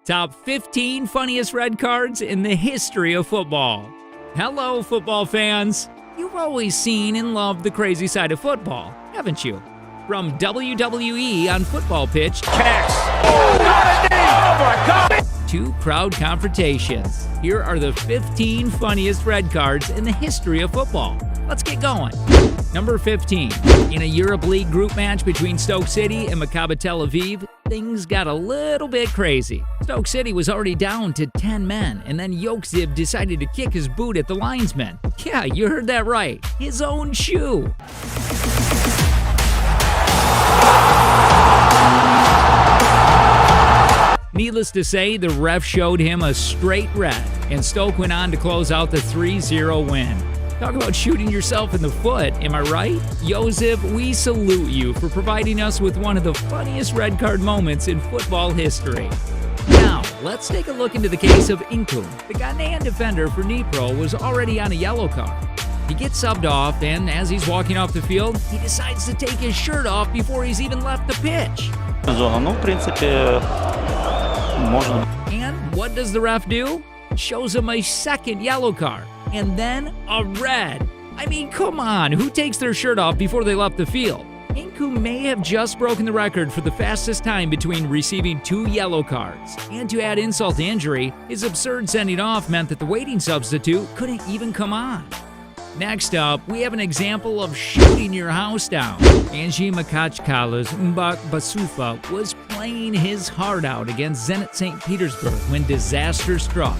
Top 15 funniest red cards in the history of football. Hello, football fans. You've always seen and loved the crazy side of football, haven't you? From WWE on football pitch to crowd confrontations. Here are the 15 funniest red cards in the history of football. Let's get going. Number 15. In a Europe League group match between Stoke City and Maccabi Tel Aviv, things got a little bit crazy. Stoke City was already down to 10 men, and then Yokzib decided to kick his boot at the linesman. Yeah, you heard that right. His own shoe. Needless to say, the ref showed him a straight red, and Stoke went on to close out the 3-0 win. Talk about shooting yourself in the foot, am I right? Yosef, we salute you for providing us with one of the funniest red card moments in football history. Now, let's take a look into the case of Inkum. The Ghanaian defender for Dnipro was already on a yellow card. He gets subbed off, and as he's walking off the field, he decides to take his shirt off before he's even left the pitch. And what does the ref do? Shows him a second yellow card. And then a red. I mean, come on, who takes their shirt off before they left the field? Inkum may have just broken the record for the fastest time between receiving 2 yellow cards. And to add insult to injury, his absurd sending off meant that the waiting substitute couldn't even come on. Next up, we have an example of shooting your house down. Angie Makachkala's Mbak Basufa was playing his heart out against Zenit St. Petersburg when disaster struck.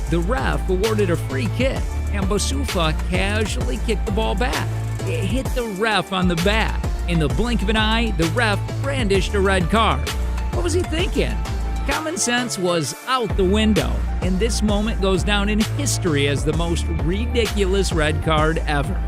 The ref awarded a free kick, and Basufa casually kicked the ball back. It hit the ref on the back. In the blink of an eye, the ref brandished a red card. What was he thinking? Common sense was out the window, and this moment goes down in history as the most ridiculous red card ever.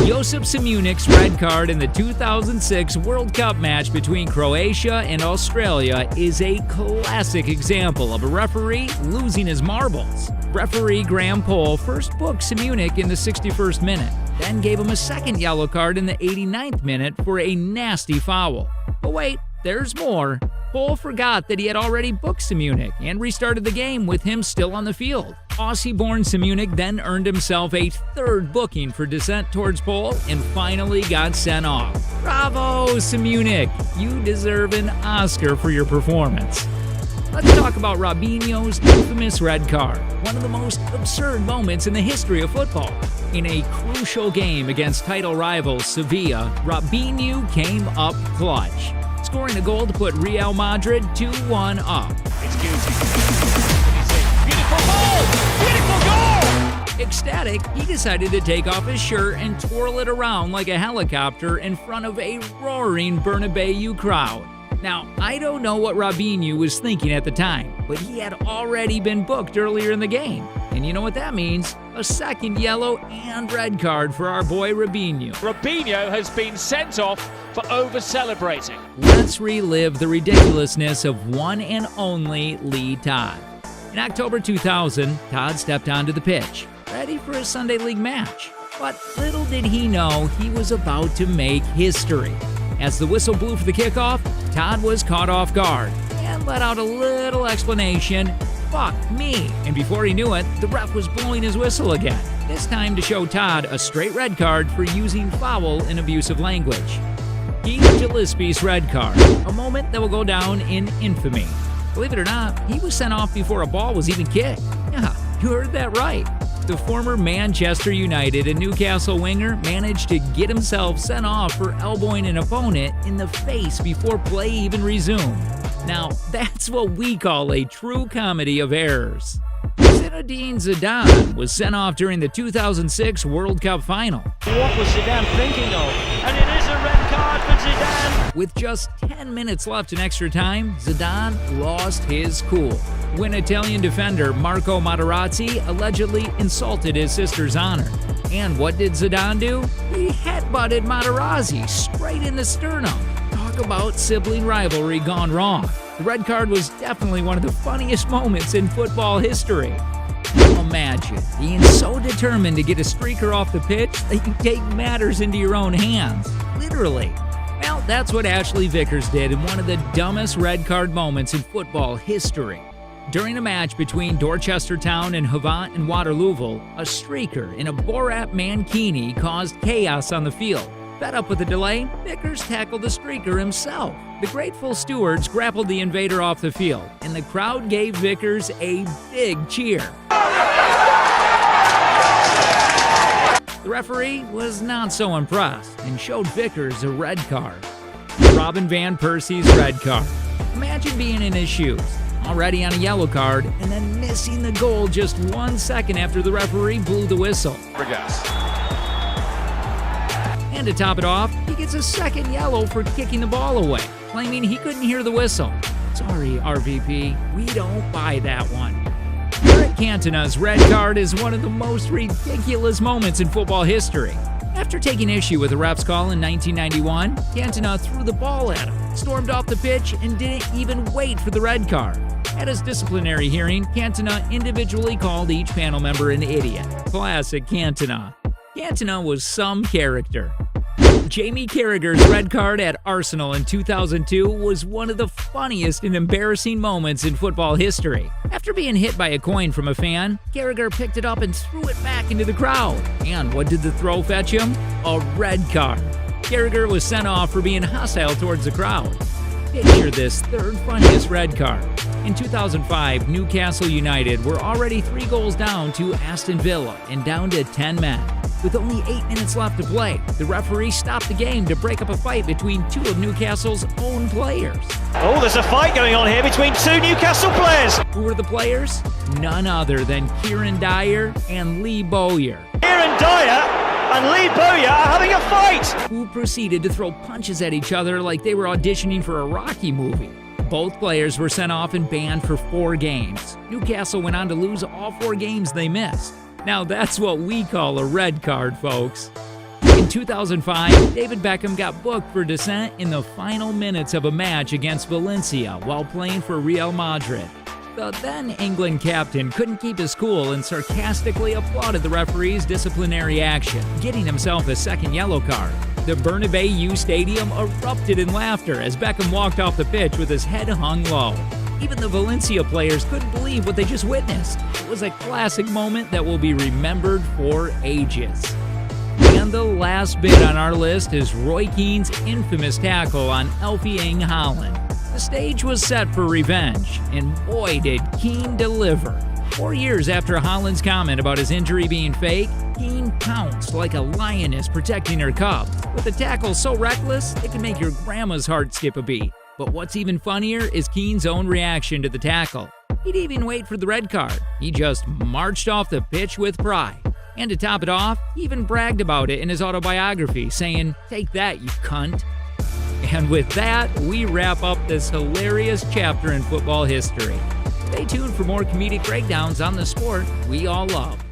Josip Simunic's red card in the 2006 World Cup match between Croatia and Australia is a classic example of a referee losing his marbles. Referee Graham Pohl first booked Simunic in the 61st minute, then gave him a second yellow card in the 89th minute for a nasty foul. But wait, there's more. Pohl forgot that he had already booked Simunic and restarted the game with him still on the field. Aussie-born Simunic then earned himself a third booking for dissent towards Pohl and finally got sent off. Bravo, Simunic! You deserve an Oscar for your performance. Let's talk about Robinho's infamous red card, one of the most absurd moments in the history of football. In a crucial game against title rivals Sevilla, Robinho came up clutch, scoring a goal to put Real Madrid 2-1 up. It's beautiful ball! Beautiful goal! Ecstatic, he decided to take off his shirt and twirl it around like a helicopter in front of a roaring Bernabeu crowd. Now, I don't know what Robinho was thinking at the time, but he had already been booked earlier in the game. And you know what that means? A second yellow and red card for our boy Robinho. Robinho has been sent off for over-celebrating. Let's relive the ridiculousness of one and only Lee Todd. In October 2000, Todd stepped onto the pitch, ready for a Sunday League match. But little did he know he was about to make history. As the whistle blew for the kickoff, Todd was caught off guard and let out a little explanation, "Fuck me," and before he knew it, the ref was blowing his whistle again, this time to show Todd a straight red card for using foul and abusive language. Keith Gillespie's red card, a moment that will go down in infamy. Believe it or not, he was sent off before a ball was even kicked. Yeah, you heard that right. The former Manchester United and Newcastle winger managed to get himself sent off for elbowing an opponent in the face before play even resumed. Now, that's what we call a true comedy of errors. Zinedine Zidane was sent off during the 2006 World Cup final. What was Zidane thinking of? And it is a red card for Zidane. With just 10 minutes left in extra time, Zidane lost his cool when Italian defender Marco Materazzi allegedly insulted his sister's honor. And what did Zidane do? He headbutted Materazzi straight in the sternum. Talk about sibling rivalry gone wrong. The red card was definitely one of the funniest moments in football history. Imagine being so determined to get a streaker off the pitch that you take matters into your own hands. Literally. Well, that's what Ashley Vickers did in one of the dumbest red card moments in football history. During a match between Dorchester Town and Havant and Waterlooville, a streaker in a Borat mankini caused chaos on the field. Fed up with the delay, Vickers tackled the streaker himself. The grateful stewards grappled the invader off the field, and the crowd gave Vickers a big cheer. The referee was not so impressed and showed Vickers a red card. Robin Van Persie's red card. Imagine being in his shoes, already on a yellow card, and then missing the goal just 1 second after the referee blew the whistle. And to top it off, he gets a second yellow for kicking the ball away, claiming he couldn't hear the whistle. Sorry, RVP, we don't buy that one. Eric Cantona's red card is one of the most ridiculous moments in football history. After taking issue with the ref's call in 1991, Cantona threw the ball at him, stormed off the pitch, and didn't even wait for the red card. At his disciplinary hearing, Cantona individually called each panel member an idiot. Classic Cantona. Cantona was some character. Jamie Carragher's red card at Arsenal in 2002 was one of the funniest and embarrassing moments in football history. After being hit by a coin from a fan, Carragher picked it up and threw it back into the crowd. And what did the throw fetch him? A red card. Carragher was sent off for being hostile towards the crowd. Picture this third funniest red card. In 2005, Newcastle United were already 3 goals down to Aston Villa and down to 10 men. With only 8 minutes left to play, the referee stopped the game to break up a fight between 2 of Newcastle's own players. Oh, there's a fight going on here between 2 Newcastle players. Who were the players? None other than Kieran Dyer and Lee Bowyer. Kieran Dyer and Lee Bowyer are having a fight, Who proceeded to throw punches at each other like they were auditioning for a Rocky movie. Both players were sent off and banned for 4 games. Newcastle went on to lose all 4 games they missed. Now that's what we call a red card, folks. In 2005, David Beckham got booked for dissent in the final minutes of a match against Valencia while playing for Real Madrid. The then England captain couldn't keep his cool and sarcastically applauded the referee's disciplinary action, getting himself a second yellow card. The Bernabeu Stadium erupted in laughter as Beckham walked off the pitch with his head hung low. Even the Valencia players couldn't believe what they just witnessed. It was a classic moment that will be remembered for ages. And the last bit on our list is Roy Keane's infamous tackle on Elfie Ing Haaland. The stage was set for revenge, and boy did Keane deliver. 4 years after Haaland's comment about his injury being fake, Keane pounced like a lioness protecting her cub. With a tackle so reckless, it could make your grandma's heart skip a beat. But what's even funnier is Keane's own reaction to the tackle. He didn't even wait for the red card. He just marched off the pitch with pride. And to top it off, he even bragged about it in his autobiography, saying, "Take that, you cunt." And with that, we wrap up this hilarious chapter in football history. Stay tuned for more comedic breakdowns on the sport we all love.